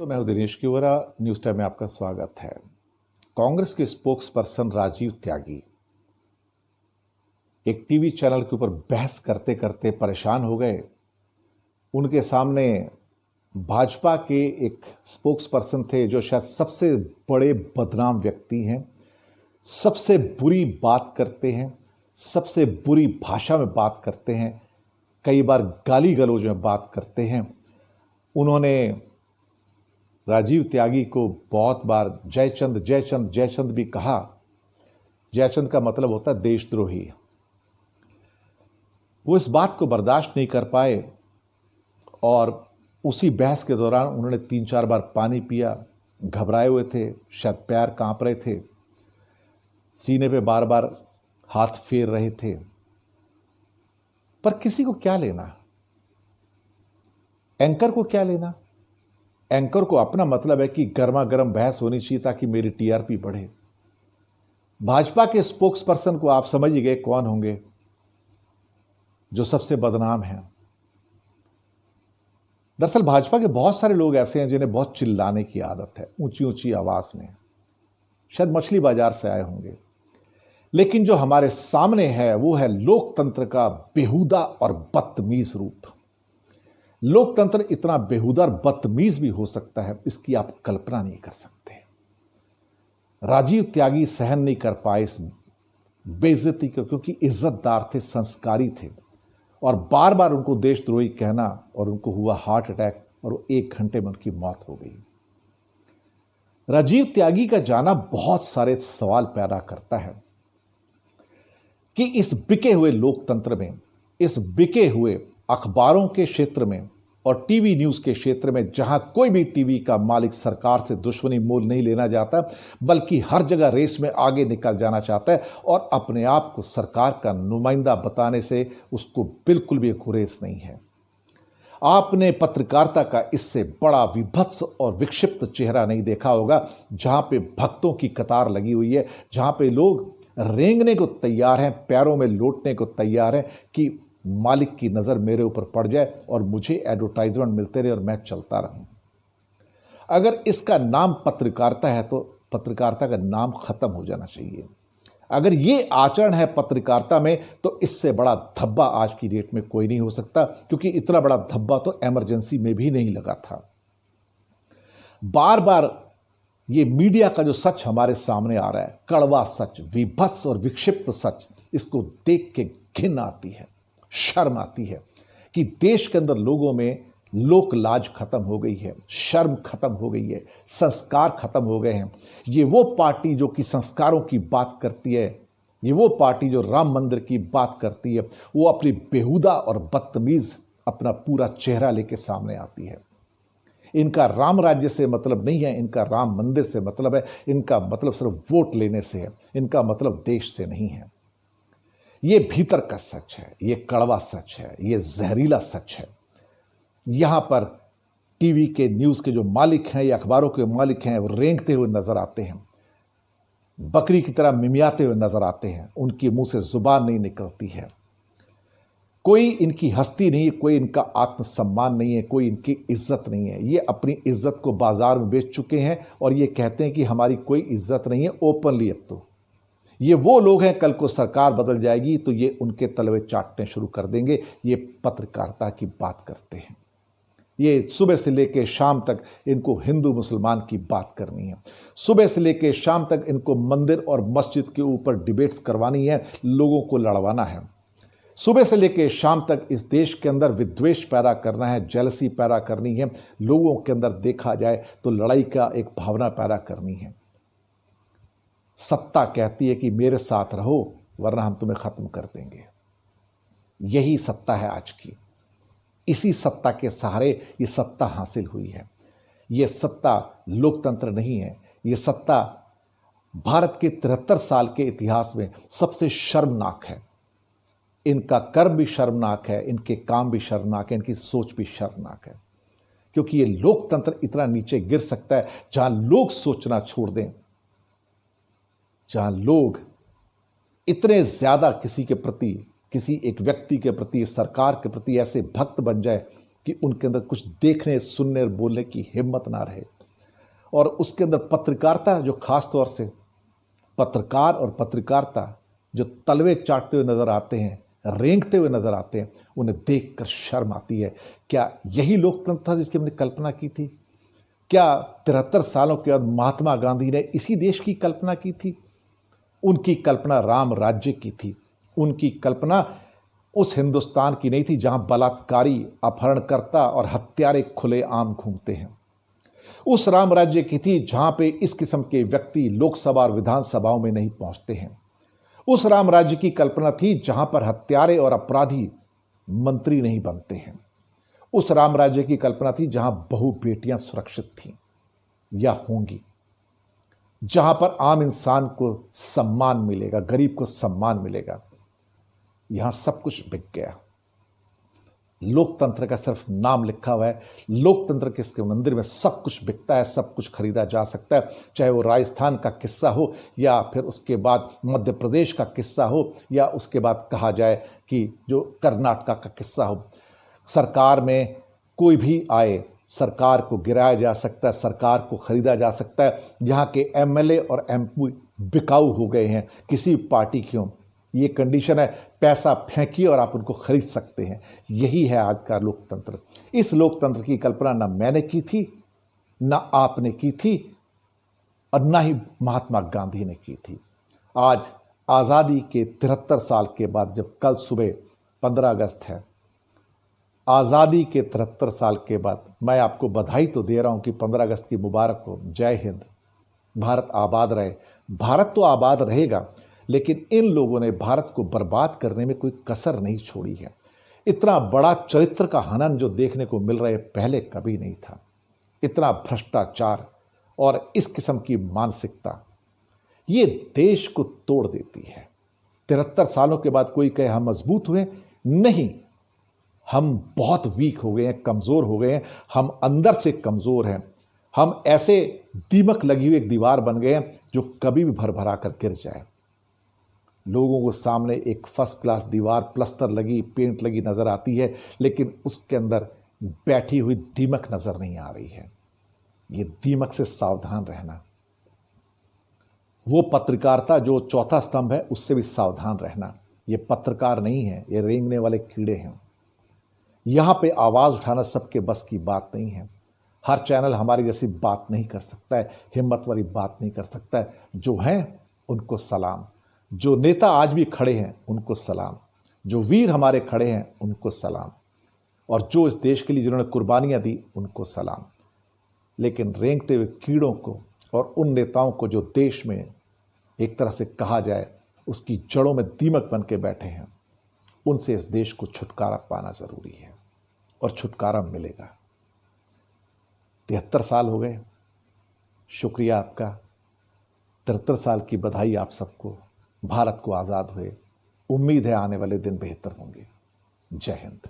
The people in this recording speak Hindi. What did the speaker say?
तो मैं हूं दिनेश किवरा। न्यूज़ टाइम में आपका स्वागत है। कांग्रेस के स्पोक्स पर्सन राजीव त्यागी एक टीवी चैनल के ऊपर बहस करते करते परेशान हो गए। उनके सामने भाजपा के एक स्पोक्स पर्सन थे जो शायद सबसे बड़े बदनाम व्यक्ति हैं, सबसे बुरी बात करते हैं, सबसे बुरी भाषा में बात करते हैं, कई बार गाली गलौज में बात करते हैं। उन्होंने राजीव त्यागी को बहुत बार जयचंद जयचंद जयचंद भी कहा। जयचंद का मतलब होता है देशद्रोही। वो इस बात को बर्दाश्त नहीं कर पाए और उसी बहस के दौरान उन्होंने 3-4 बार पानी पिया। घबराए हुए थे, शायद पैर कांप रहे थे, सीने पे बार बार हाथ फेर रहे थे। पर किसी को क्या लेना, एंकर को क्या लेना। एंकर को अपना मतलब है कि गर्मा गर्म बहस होनी चाहिए ताकि मेरी टीआरपी बढ़े। भाजपा के स्पोक्स पर्सन को आप समझ ही गए कौन होंगे, जो सबसे बदनाम हैं। दरअसल भाजपा के बहुत सारे लोग ऐसे हैं जिन्हें बहुत चिल्लाने की आदत है, ऊंची ऊंची आवाज में। शायद मछली बाजार से आए होंगे, लेकिन जो हमारे सामने है वो है लोकतंत्र का बेहुदा और बदतमीज रूप। लोकतंत्र इतना बेहुदा और बदतमीज भी हो सकता है, इसकी आप कल्पना नहीं कर सकते। राजीव त्यागी सहन नहीं कर पाए इस बेइज्जती को, क्योंकि इज्जतदार थे, संस्कारी थे, और बार बार उनको देशद्रोही कहना, और उनको हुआ हार्ट अटैक और वो 1 घंटे में उनकी मौत हो गई। राजीव त्यागी का जाना बहुत सारे सवाल पैदा करता है कि इस बिके हुए लोकतंत्र में, इस बिके हुए अखबारों के क्षेत्र में और टीवी न्यूज़ के क्षेत्र में, जहां कोई भी टीवी का मालिक सरकार से दुश्मनी मोल नहीं लेना चाहता, बल्कि हर जगह रेस में आगे निकल जाना चाहता है और अपने आप को सरकार का नुमाइंदा बताने से उसको बिल्कुल भी गुरेज नहीं है। आपने पत्रकारिता का इससे बड़ा विभत्स और विक्षिप्त चेहरा नहीं देखा होगा, जहां पे भक्तों की कतार लगी हुई है, जहां पे लोग रेंगने को तैयार हैं, पैरों में लौटने को तैयार हैं कि मालिक की नज़र मेरे ऊपर पड़ जाए और मुझे एडवर्टाइजमेंट मिलते रहे और मैं चलता रहूं। अगर इसका नाम पत्रकारिता है तो पत्रकारिता का नाम खत्म हो जाना चाहिए। अगर ये आचरण है पत्रकारिता में, तो इससे बड़ा धब्बा आज की डेट में कोई नहीं हो सकता, क्योंकि इतना बड़ा धब्बा तो इमरजेंसी में भी नहीं लगा था। बार बार ये मीडिया का जो सच हमारे सामने आ रहा है, कड़वा सच, विभत्स और विक्षिप्त सच, इसको देख के घिन आती है, शर्म आती है कि देश के अंदर लोगों में लोक लाज खत्म हो गई है, शर्म खत्म हो गई है, संस्कार खत्म हो गए हैं। ये वो पार्टी जो कि संस्कारों की बात करती है, ये वो पार्टी जो राम मंदिर की बात करती है, वो अपनी बेहुदा और बदतमीज अपना पूरा चेहरा लेके सामने आती है। इनका राम राज्य से मतलब नहीं है, इनका राम मंदिर से मतलब है, इनका मतलब सिर्फ वोट लेने से है, इनका मतलब देश से नहीं है। ये भीतर का सच है, ये कड़वा सच है, ये जहरीला सच है। यहां पर टीवी के न्यूज़ के जो मालिक हैं या अखबारों के मालिक हैं, वो रेंगते हुए नजर आते हैं, बकरी की तरह मिमियाते हुए नजर आते हैं, उनके मुंह से जुबान नहीं निकलती है। कोई इनकी हस्ती नहीं है, कोई इनका आत्मसम्मान नहीं है, कोई इनकी इज्जत नहीं है। ये अपनी इज्जत को बाजार में बेच चुके हैं और ये कहते हैं कि हमारी कोई इज्जत नहीं है ओपनली। अब तो ये वो लोग हैं, कल को सरकार बदल जाएगी तो ये उनके तलवे चाटने शुरू कर देंगे। ये पत्रकारिता की बात करते हैं, ये सुबह से लेकर शाम तक इनको हिंदू मुसलमान की बात करनी है, सुबह से लेकर शाम तक इनको मंदिर और मस्जिद के ऊपर डिबेट्स करवानी है, लोगों को लड़वाना है। सुबह से लेकर शाम तक इस देश के अंदर विद्वेष पैदा करना है, जेलसी पैदा करनी है, लोगों के अंदर देखा जाए तो लड़ाई का एक भावना पैदा करनी है। सत्ता कहती है कि मेरे साथ रहो वरना हम तुम्हें खत्म कर देंगे। यही सत्ता है आज की। इसी सत्ता के सहारे ये सत्ता हासिल हुई है। ये सत्ता लोकतंत्र नहीं है, ये सत्ता भारत के 73 साल के इतिहास में सबसे शर्मनाक है। इनका कर्म भी शर्मनाक है, इनके काम भी शर्मनाक है, इनकी सोच भी शर्मनाक है, क्योंकि ये लोकतंत्र इतना नीचे गिर सकता है जहां लोग सोचना छोड़ दें, जहां लोग इतने ज्यादा किसी के प्रति, किसी एक व्यक्ति के प्रति, सरकार के प्रति ऐसे भक्त बन जाए कि उनके अंदर कुछ देखने, सुनने और बोलने की हिम्मत ना रहे। और उसके अंदर पत्रकारिता, जो खास तौर से पत्रकार और पत्रकारिता जो तलवे चाटते हुए नजर आते हैं, रेंगते हुए नजर आते हैं, उन्हें देखकर शर्म आती है। क्या यही लोकतंत्र था जिसकी हमने कल्पना की थी? क्या 73 सालों के बाद महात्मा गांधी ने इसी देश की कल्पना की थी? उनकी कल्पना राम राज्य की थी। उनकी कल्पना उस हिंदुस्तान की नहीं थी जहां बलात्कारी, अपहरणकर्ता और हत्यारे खुलेआम घूमते हैं। उस राम राज्य की थी जहां पे इस किस्म के व्यक्ति लोकसभा और विधानसभाओं में नहीं पहुंचते हैं। उस राम राज्य की कल्पना थी जहां पर हत्यारे और अपराधी मंत्री नहीं बनते हैं। उस राम राज्य की कल्पना थी जहां बहु बेटियां सुरक्षित थीं या होंगी, जहां पर आम इंसान को सम्मान मिलेगा, गरीब को सम्मान मिलेगा। यहां सब कुछ बिक गया। लोकतंत्र का सिर्फ नाम लिखा हुआ है। लोकतंत्र के इसके मंदिर में सब कुछ बिकता है, सब कुछ खरीदा जा सकता है, चाहे वो राजस्थान का किस्सा हो या फिर उसके बाद मध्य प्रदेश का किस्सा हो या उसके बाद कहा जाए कि जो कर्नाटका का किस्सा हो। सरकार में कोई भी आए, सरकार को गिराया जा सकता है, सरकार को खरीदा जा सकता है। यहाँ के एमएलए और एमपी बिकाऊ हो गए हैं किसी पार्टी क्यों। ये कंडीशन है, पैसा फेंकिए और आप उनको खरीद सकते हैं। यही है आज का लोकतंत्र। इस लोकतंत्र की कल्पना ना मैंने की थी, ना आपने की थी और ना ही महात्मा गांधी ने की थी। आज आज़ादी के 73 साल के बाद, जब कल सुबह 15 अगस्त है, आज़ादी के 73 साल के बाद मैं आपको बधाई तो दे रहा हूं कि 15 अगस्त की मुबारक हो। जय हिंद। भारत आबाद रहे। भारत तो आबाद रहेगा, लेकिन इन लोगों ने भारत को बर्बाद करने में कोई कसर नहीं छोड़ी है। इतना बड़ा चरित्र का हनन जो देखने को मिल रहा है पहले कभी नहीं था। इतना भ्रष्टाचार और इस किस्म की मानसिकता ये देश को तोड़ देती है। 73 सालों के बाद कोई कहे हम मजबूत हुए, नहीं, हम बहुत वीक हो गए हैं, कमज़ोर हो गए हैं। हम अंदर से कमज़ोर हैं। हम ऐसे दीमक लगी हुई एक दीवार बन गए हैं जो कभी भी भरभरा कर गिर जाए। लोगों को सामने एक फर्स्ट क्लास दीवार, प्लस्तर लगी, पेंट लगी नज़र आती है, लेकिन उसके अंदर बैठी हुई दीमक नज़र नहीं आ रही है। ये दीमक से सावधान रहना। वो पत्रकारिता जो चौथा स्तंभ है, उससे भी सावधान रहना। ये पत्रकार नहीं है, ये रेंगने वाले कीड़े हैं। यहाँ पे आवाज़ उठाना सबके बस की बात नहीं है। हर चैनल हमारी जैसी बात नहीं कर सकता है, हिम्मत वाली बात नहीं कर सकता है। जो हैं उनको सलाम। जो नेता आज भी खड़े हैं उनको सलाम। जो वीर हमारे खड़े हैं उनको सलाम। और जो इस देश के लिए जिन्होंने कुर्बानियाँ दी उनको सलाम। लेकिन रेंगते हुए कीड़ों को और उन नेताओं को जो देश में एक तरह से कहा जाए उसकी जड़ों में दीमक बन के बैठे हैं, उनसे इस देश को छुटकारा पाना ज़रूरी है और छुटकारा मिलेगा। 73 साल हो गए। शुक्रिया आपका। 73 साल की बधाई आप सबको। भारत को आज़ाद हुए। उम्मीद है आने वाले दिन बेहतर होंगे। जय हिंद।